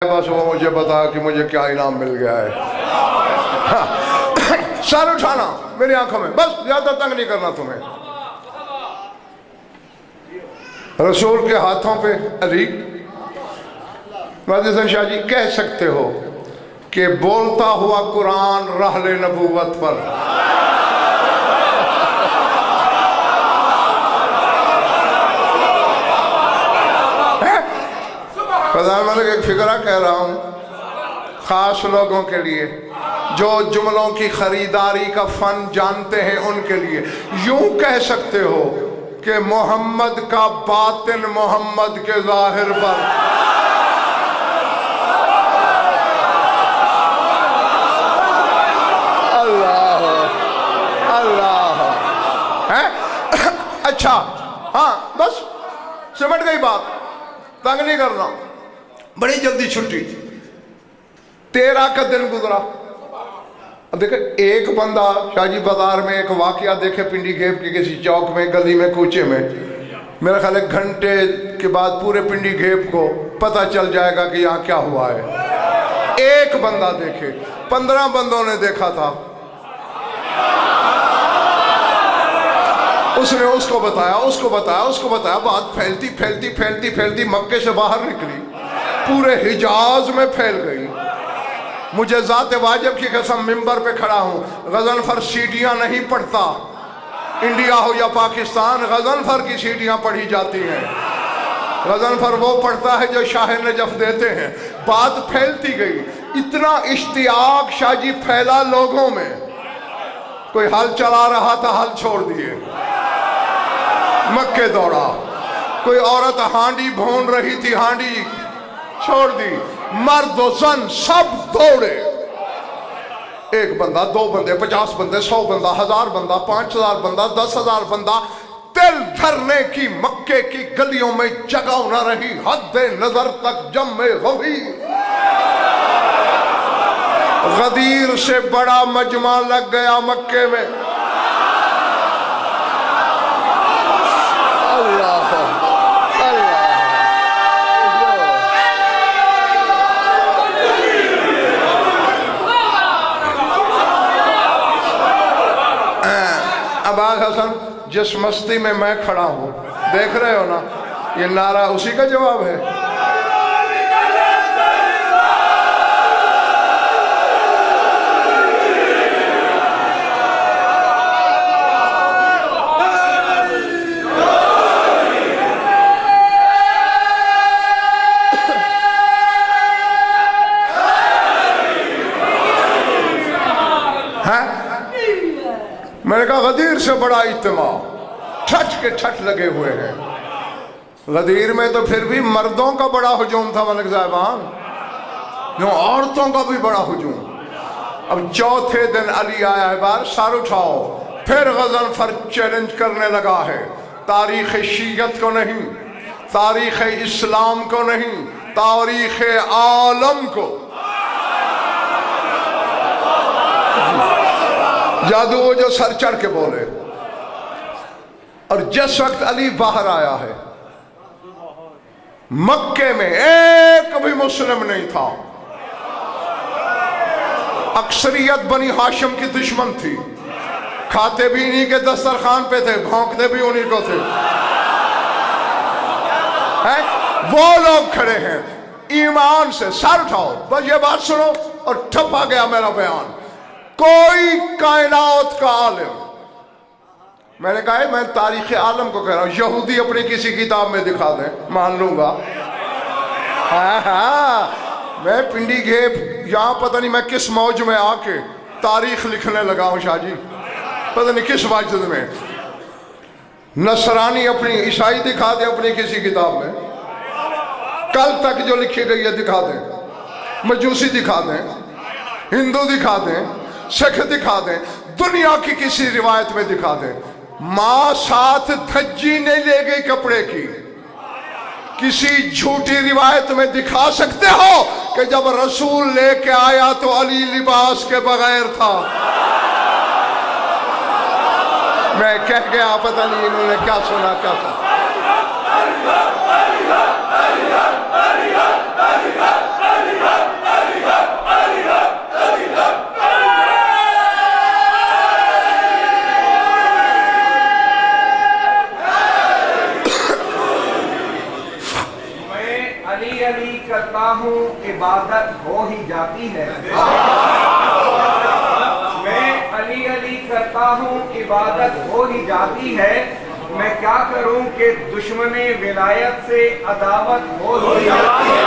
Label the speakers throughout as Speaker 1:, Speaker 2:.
Speaker 1: بس وہ مجھے بتا کہ مجھے کیا انعام مل گیا ہے. سر اٹھانا میری آنکھوں میں، بس زیادہ تنگ نہیں کرنا تمہیں. رسول کے ہاتھوں پہ علی حسن شاہ جی کہہ سکتے ہو کہ بولتا ہوا قرآن رحل نبوت پر. خدا ملک ایک فکرہ کہہ رہا ہوں خاص لوگوں کے لیے جو جملوں کی خریداری کا فن جانتے ہیں ان کے لیے. یوں کہہ سکتے ہو کہ محمد کا باطن محمد کے ظاہر پر. اللہ اللہ ہے. اچھا ہاں بس سمٹ گئی بات، تنگ نہیں کرنا. بڑی جلدی چھٹی. 13 کا دن گزرا. اب دیکھیں ایک بندہ شاہ جی بازار میں ایک واقعہ دیکھے پنڈی گھیپ کے کسی چوک میں گلی میں کوچے میں، میرا خیال ہے گھنٹے کے بعد پورے پنڈی گھیپ کو پتہ چل جائے گا کہ یہاں کیا ہوا ہے. ایک بندہ دیکھے، 15 بندوں نے دیکھا تھا. اس نے اس کو بتایا، بات پھیلتی مکے سے باہر نکلی، پورے حجاز میں پھیل گئی. مجھے ذات واجب کی قسم ممبر پہ کھڑا ہوں، غضنفر سیٹیاں نہیں پڑھتا. انڈیا ہو یا پاکستان غضنفر کی سیٹیاں پڑھی جاتی ہیں. غضنفر وہ پڑھتا ہے جو شاہ نجف دیتے ہیں. بات پھیلتی گئی، اتنا اشتیاق شاہ جی پھیلا لوگوں میں. کوئی ہل چلا رہا تھا، ہل چھوڑ دیے، مکے دوڑا. کوئی عورت ہانڈی بھون رہی تھی، ہانڈی چھوڑ دی. مرد و زن سب دوڑے. ایک بندہ، 2 بندے، 50 بندے، 100 بندہ، 1000 بندہ، 5000 بندہ، 10,000 بندہ. دل دھرنے کی مکے کی گلیوں میں جگہ نہ رہی. حد نظر تک جمع غفیر. غدیر سے بڑا مجمع لگ گیا مکے میں. عباس حسن جس مستی میں کھڑا ہوں دیکھ رہے ہو نا، یہ نعرہ اسی کا جواب ہے. میں نے کہا غدیر سے بڑا اجتماع، ٹھٹ کے ٹھٹ لگے ہوئے ہیں. غدیر میں تو پھر بھی مردوں کا بڑا ہجوم تھا ملک صاحبان، عورتوں کا بھی بڑا ہجوم. اب چوتھے دن علی آیا ہے بار، سر اٹھاؤ. پھر غضنفر چیلنج کرنے لگا ہے. تاریخ شیعت کو نہیں، تاریخ اسلام کو نہیں، تاریخ عالم کو. جادو وہ جو سر چڑھ کے بولے. اور جس وقت علی باہر آیا ہے مکے میں ایک بھی مسلم نہیں تھا. اکثریت بنی ہاشم کی دشمن تھی. کھاتے بھی انہی کے دسترخوان پہ تھے، بھونکتے بھی انہی کو تھے. وہ لوگ کھڑے ہیں ایمان سے. سر اٹھاؤ، بس یہ بات سنو اور ٹھپا گیا میرا بیان. کوئی کائنات کا عالم، میں نے کہا ہے میں تاریخ عالم کو کہہ رہا ہوں، یہودی اپنی کسی کتاب میں دکھا دیں مان لوں گا. ہاں میں پنڈی گھیپ یہاں پتہ نہیں میں کس موج میں آ کے تاریخ لکھنے لگا ہوں شاہ جی، پتہ نہیں کس واجد میں. نصرانی اپنی، عیسائی دکھا دیں اپنی کسی کتاب میں، کل تک جو لکھی گئی ہے دکھا دیں. مجوسی دکھا دیں، ہندو دکھا دیں، سکھ دکھا دیں، دنیا کی کسی روایت میں دکھا دیں. ماں ساتھ دھجی نہیں لے گئی کپڑے کی. کسی جھوٹی روایت میں دکھا سکتے ہو کہ جب رسول لے کے آیا تو علی لباس کے بغیر تھا. میں کہہ گیا پتہ نہیں انہوں نے کیا سنا کیا سنا.
Speaker 2: علی ہوں عبادت ہو ہی جاتی ہے، میں علی علی کرتا ہوں عبادت ہو ہی جاتی ہے، میں کیا کروں کہ دشمن ولایت سے عداوت ہو ہی جاتی ہے۔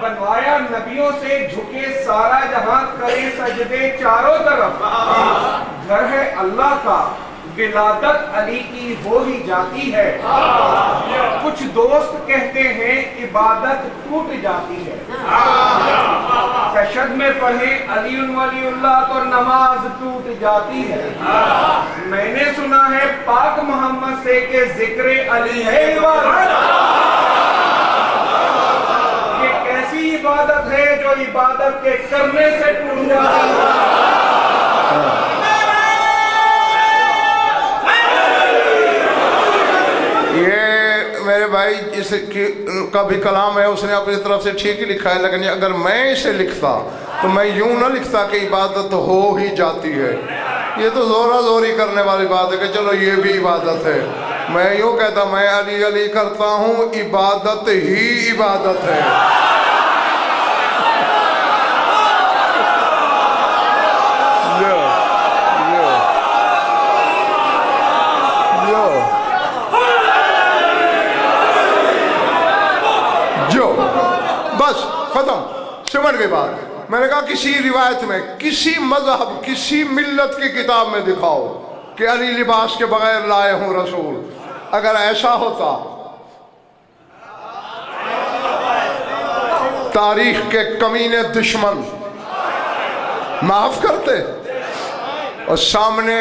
Speaker 2: بنوایا نبیوں سے جھکے سارا جہاں کرے سجدے چاروں طرف، گھر ہے اللہ کا ولادت علی کی ہو ہی جاتی ہے، کچھ دوست کہتے ہیں عبادت ٹوٹ جاتی ہے، تشہد میں پڑھیں علی ولی اللہ تو نماز ٹوٹ جاتی ہے، میں نے سنا ہے پاک محمد سے کہ ذکر علی ہے عبادت، یہ ایسی عبادت ہے جو عبادت کے کرنے سے ٹوٹ جاتی ہے۔
Speaker 1: میرے بھائی اس کا بھی کلام ہے، اس نے اپنی طرف سے ٹھیک ہی لکھا ہے، لیکن اگر میں اسے لکھتا تو میں یوں نہ لکھتا کہ عبادت ہو ہی جاتی ہے۔ یہ تو زورا زوری کرنے والی بات ہے کہ چلو یہ بھی عبادت ہے۔ میں یوں کہتا میں علی علی کرتا ہوں عبادت ہی عبادت ہے۔ بس ختم، سمجھ گئی بات۔ میں نے کہا کسی روایت میں، کسی مذہب، کسی ملت کی کتاب میں دکھاؤ کہ علی لباس کے بغیر لائے ہوں رسول۔ اگر ایسا ہوتا تاریخ کے کمینے دشمن معاف کرتے، اور سامنے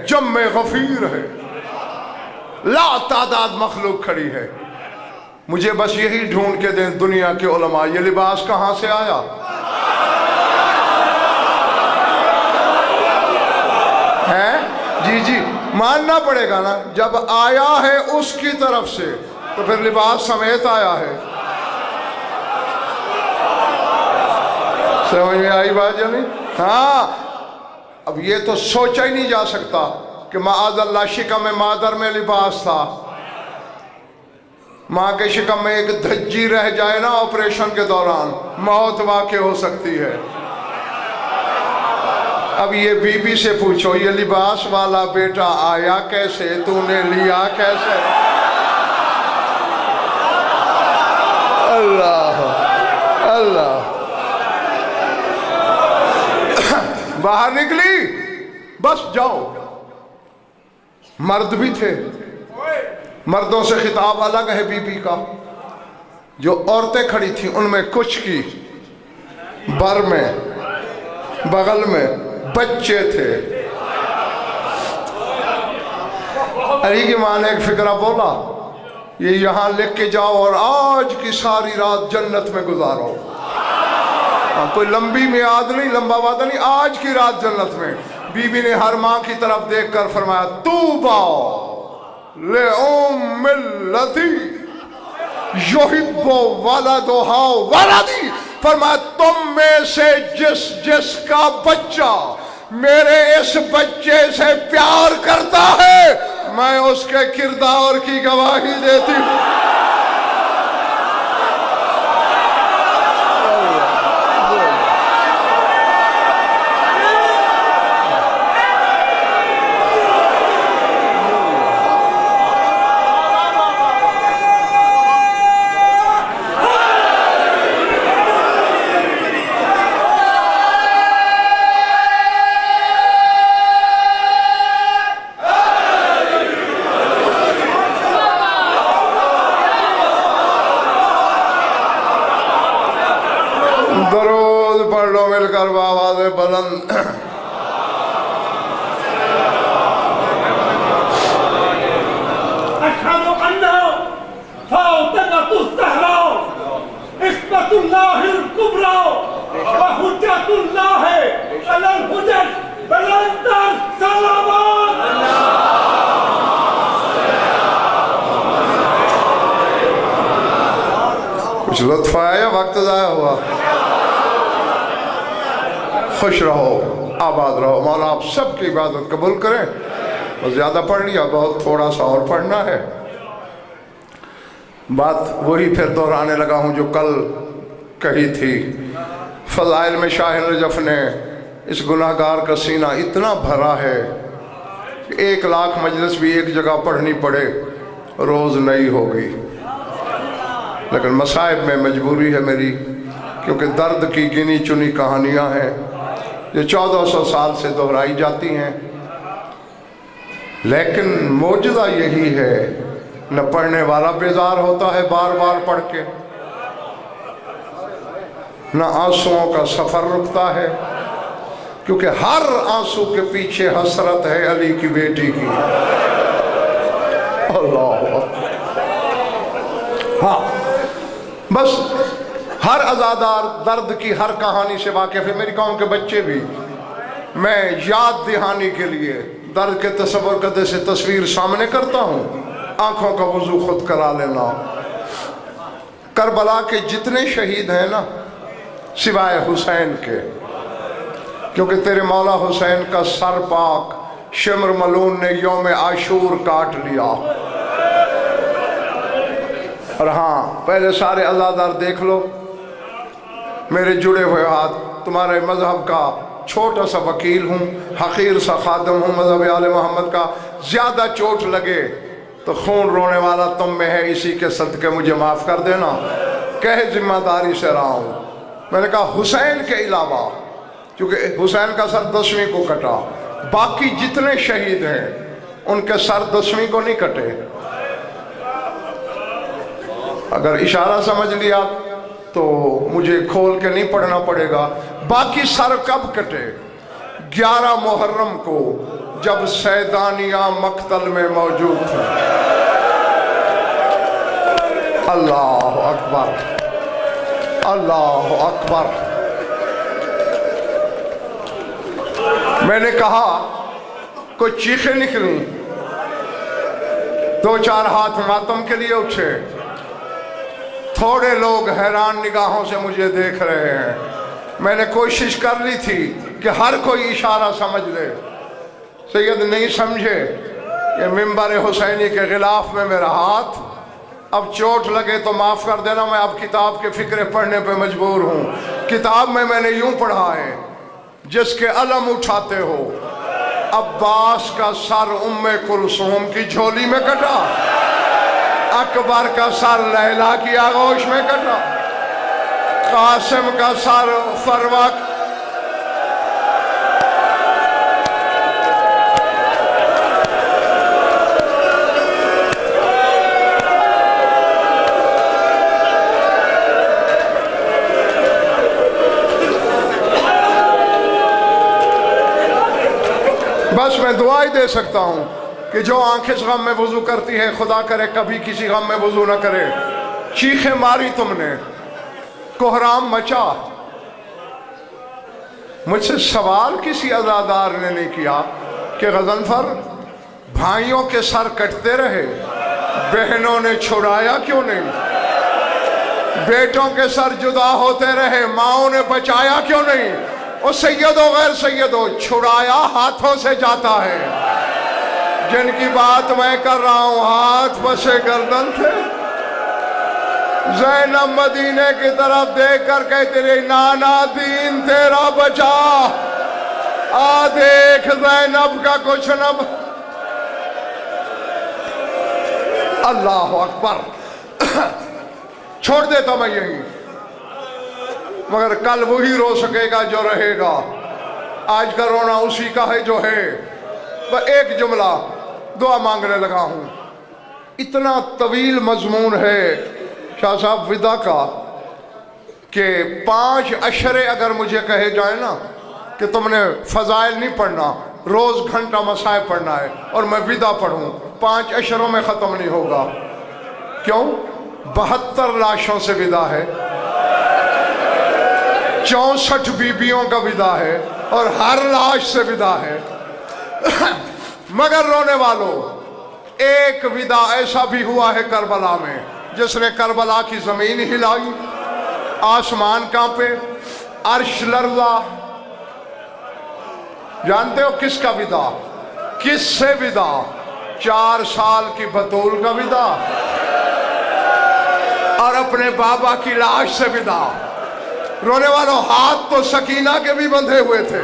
Speaker 1: جم غفیر ہے، لا تعداد مخلوق کھڑی ہے، مجھے بس یہی ڈھونڈ کے دیں دنیا کے علماء یہ لباس کہاں سے آیا؟ ہے جی ماننا پڑے گا نا، جب آیا ہے اس کی طرف سے تو پھر لباس سمیت آیا ہے۔ سمجھ میں آئی بات یا نہیں؟ ہاں، اب یہ تو سوچا ہی نہیں جا سکتا کہ معاذ اللہ شکم مادر میں لباس تھا، ماں کے شکم میں ایک دھجی رہ جائے نا آپریشن کے دوران موت واقع ہو سکتی ہے۔ اب یہ بی بی سے پوچھو یہ لباس والا بیٹا آیا کیسے، تو نے لیا کیسے؟ اللہ اللہ، باہر نکلی بس جاؤ۔ مرد بھی تھے، مردوں سے خطاب الگ ہے بی بی کا، جو عورتیں کھڑی تھیں ان میں کچھ کی بر میں بغل میں بچے تھے۔ علی کی ماں نے ایک فکرہ بولا، یہ یہاں لکھ کے جاؤ اور آج کی ساری رات جنت میں گزارو۔ کوئی لمبی میعاد نہیں، لمبا وعدہ نہیں، آج کی رات جنت میں۔ بی بی نے ہر ماں کی طرف دیکھ کر فرمایا طوبیٰ لِأُمِّ الَّتِي يُحِبُّ وَلَدُهَا وَلَدِي، فرمایا تم میں سے جس کا بچہ میرے اس بچے سے پیار کرتا ہے میں اس کے کردار کی گواہی دیتی ہوں۔ درود پڑھ لو مل کر بآواز بلند۔
Speaker 3: اشہد ان فاطمۃ الزہرا عصمۃ اللہ الکبریٰ وحجۃ اللہ علی الحجج بلند صلوات۔
Speaker 1: کچھ لطف آیا یا وقت ضائع ہوا؟ خوش رہو، آباد رہو، مولا آپ سب کی عبادت قبول کریں۔ اور زیادہ پڑھ لیا، بہت تھوڑا سا اور پڑھنا ہے۔ بات وہی پھر دہرانے لگا ہوں جو کل کہی تھی. فضائل میں شاہ نجف نے اس گناہگار کا سینہ اتنا بھرا ہے کہ 1,00,000 مجلس بھی ایک جگہ پڑھنی پڑے روز نہیں ہوگی. لیکن مصائب میں مجبوری ہے میری، کیونکہ درد کی گنی چنی کہانیاں ہیں جو 1400 سال سے دہرائی جاتی ہیں. لیکن معجزہ یہی ہے، نہ پڑھنے والا بیزار ہوتا ہے بار بار پڑھ کے، نہ آنسوؤں کا سفر رکتا ہے، کیونکہ ہر آنسو کے پیچھے حسرت ہے علی کی بیٹی کی. اللہ اکبر. ہاں بس ہر عزادار درد کی ہر کہانی سے واقف ہے. میری قوم کے بچے بھی، میں یاد دہانی کے لیے درد کے تصور کرنے سے تصویر سامنے کرتا ہوں. آنکھوں کا وضو خود کرا لینا. کربلا کے جتنے شہید ہیں نا، سوائے حسین کے، کیونکہ تیرے مولا حسین کا سر پاک شمر ملون نے یوم عاشور کاٹ لیا. اور ہاں پہلے سارے عزادار دیکھ لو، میرے جڑے ہوئے ہاتھ تمہارے مذہب کا چھوٹا سا وکیل ہوں، حقیر سا خادم ہوں مذہب آل محمد کا. زیادہ چوٹ لگے تو خون رونے والا تم میں ہے، اسی کے صدقے مجھے معاف کر دینا. کہے ذمہ داری سے رہا ہوں. میں نے کہا حسین کے علاوہ، کیونکہ حسین کا سر 10ویں کو کٹا، باقی جتنے شہید ہیں ان کے سر 10ویں کو نہیں کٹے. اگر اشارہ سمجھ لیا تو مجھے کھول کے نہیں پڑھنا پڑے گا. باقی سر کب کٹے؟ 11 محرم کو، جب سیدانیہ مقتل میں موجود تھے. اللہ اکبر، اللہ اکبر. میں نے کہا کوئی چیخیں نکلیں، 2-4 ہاتھ ماتم کے لیے اٹھے. تھوڑے لوگ حیران نگاہوں سے مجھے دیکھ رہے ہیں. میں نے کوشش کر لی تھی کہ ہر کوئی اشارہ سمجھ لے. سید نہیں سمجھے. یہ ممبر حسینی کے غلاف میں میرا ہاتھ. اب چوٹ لگے تو معاف کر دینا، میں اب کتاب کے فکرے پڑھنے پہ مجبور ہوں. کتاب میں نے یوں پڑھا ہے، جس کے علم اٹھاتے ہو، عباس کا سر ام کلثوم کی جھولی میں کٹا، اکبر کا سر لیلا کی آغوش میں کٹا، قاسم کا سر فروہ. بس میں دعا ہی دے سکتا ہوں کہ جو آنکھ اس غم میں وضو کرتی ہے، خدا کرے کبھی کسی غم میں وضو نہ کرے. چیخیں ماری تم نے، کوہرام مچا. مجھ سے سوال کسی عزادار نے نہیں کیا کہ غضنفر بھائیوں کے سر کٹتے رہے، بہنوں نے چھڑایا کیوں نہیں؟ بیٹوں کے سر جدا ہوتے رہے، ماؤں نے بچایا کیوں نہیں؟ اور سید و غیر سید و چھڑایا ہاتھوں سے جاتا ہے. جن کی بات میں کر رہا ہوں ہاتھ بسے گردن تھے. زینب مدینے کی طرف دیکھ کر کہتے رہی، نانا دین تیرا بچا. آ دیکھ زینب کا کچھ نہ. اللہ اکبر. چھوڑ دیتا میں یہی، مگر کل وہی رو سکے گا جو رہے گا. آج کا رونا اسی کا ہے جو ہے. بس ایک جملہ دعا مانگنے لگا ہوں. اتنا طویل مضمون ہے شاہ صاحب ودا کا کہ 5 اشرے اگر مجھے کہے جائیں نا کہ تم نے فضائل نہیں پڑھنا، روز گھنٹہ مسائل پڑھنا ہے اور میں ودا پڑھوں، 5 اشروں میں ختم نہیں ہوگا. کیوں؟ 72 لاشوں سے ودا ہے، 64 بیبیوں کا ودا ہے اور ہر لاش سے ودا ہے. مگر رونے والوں، ایک ودا ایسا بھی ہوا ہے کربلا میں جس نے کربلا کی زمین ہلائی، آسمان کانپے، عرش لرزا. جانتے ہو کس کا ودا؟ کس سے ودا؟ 4 سال کی بطول کا ودا. اور اپنے بابا کی لاش سے ودا. رونے والوں ہاتھ تو سکینہ کے بھی بندھے ہوئے تھے.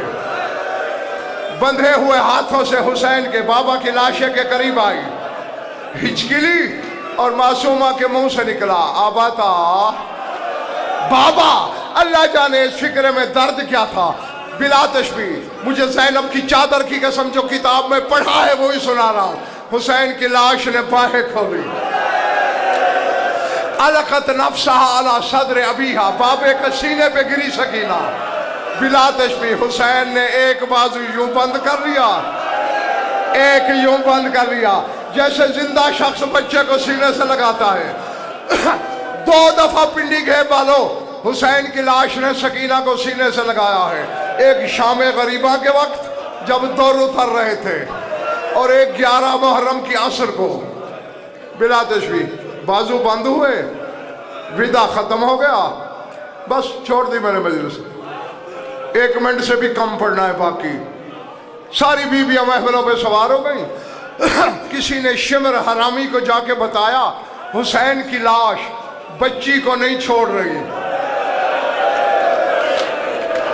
Speaker 1: بندھے ہوئے ہاتھوں سے حسین کے بابا کی لاشے کے قریب آئی, ہچکی لی اور معصومہ کے منہ سے نکلا, آباتا بابا. اللہ جانے اس فکرے میں درد کیا تھا. بلا تشبیہ مجھے زینب کی چادر کی قسم جو کتاب میں پڑھا ہے وہی سنا رہا ہوں. حسین کی لاش نے باہیں کھولی. علقت نفسها علی صدر ابیہا, بابے کے سینے پہ گری سکینہ. بلا تشبیہ حسین نے ایک بازو یوں بند کر لیا, ایک یوں بند کر لیا, جیسے زندہ شخص بچے کو سینے سے لگاتا ہے. 2 دفعہ پنڈی گھے بالو حسین کی لاش نے سکینہ کو سینے سے لگایا ہے. ایک شام غریبہ کے وقت جب دور اتر رہے تھے, اور ایک 11 محرم کی عصر کو. بلا تشبیہ بازو بند ہوئے, ودا ختم ہو گیا, بس چھوڑ دی میں نے مجلس. 1 منٹ سے بھی کم پڑنا ہے باقی. ساری بیویاں محفلوں پہ سوار ہو گئیں. کسی نے شمر حرامی کو جا کے بتایا حسین کی لاش بچی کو نہیں چھوڑ رہی.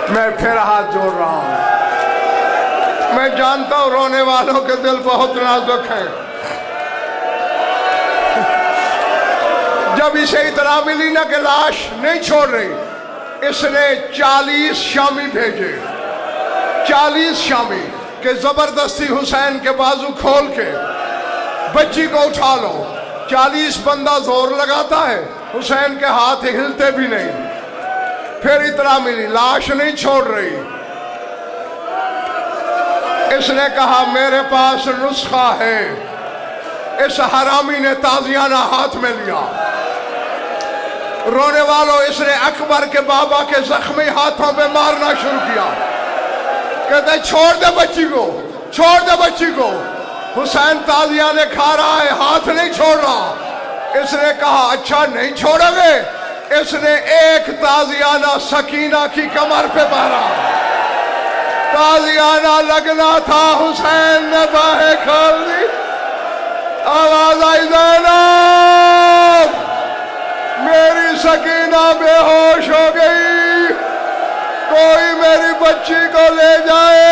Speaker 1: میں پھر ہاتھ جوڑ رہا ہوں. میں جانتا ہوں رونے والوں کے دل بہت نازک ہیں. جب اسے اطلاع ملی نا کہ لاش نہیں چھوڑ رہی, اس نے 40 شامی بھیجے. 40 شامی کہ زبردستی حسین کے بازو کھول کے بچی کو اٹھا لو. 40 بندہ زور لگاتا ہے, حسین کے ہاتھ ہلتے بھی نہیں. پھر اطلاع ملی لاش نہیں چھوڑ رہی. اس نے کہا میرے پاس نسخہ ہے. اس حرامی نے تازیانہ ہاتھ میں لیا. رونے والوں اس نے اکبر کے بابا کے زخمی ہاتھوں پہ مارنا شروع کیا. کہتے چھوڑ دے بچی کو, چھوڑ دے بچی کو. حسین تازیانے کھا رہا ہے, ہاتھ نہیں چھوڑ رہا. اس نے کہا اچھا نہیں چھوڑو گے. اس نے ایک تازیانہ سکینہ کی کمر پہ مارا. تازیانہ لگنا تھا, حسین نے باہیں کھول دی. آواز آئی زینب, میری سکینہ بے ہوش ہو گئی, کوئی میری بچی کو لے جائے.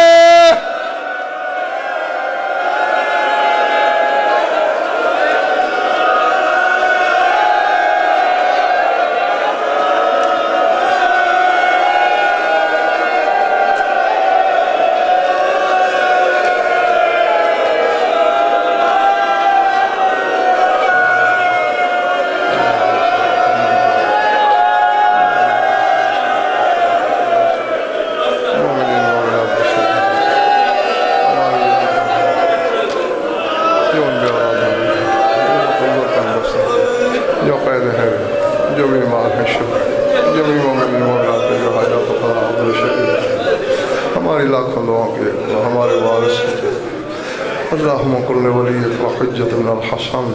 Speaker 1: اللهم كن لوليك وحجة من الحسن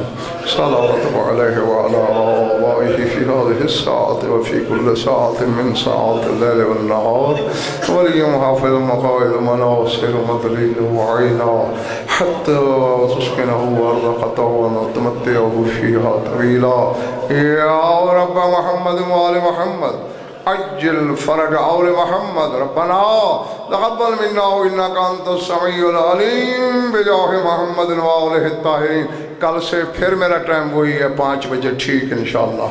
Speaker 1: صلوات عليه وعلى آبائه في هذه الساعة وفي كل ساعة من ساعات الليل والنهار ولي محافظ مقايد مناصر مدليل وعينا حتى تسكنه وارزقته ونتمتعه فيها طويلا. يا رب محمد وآل محمد عجل فرج آل محمد. ربنا تقبل منا انك انت السميع العليم بجاہ محمد وآلہ الطاہرین. کل سے پھر میرا ٹائم وہی ہے 5 بجے, ٹھیک انشاءاللہ.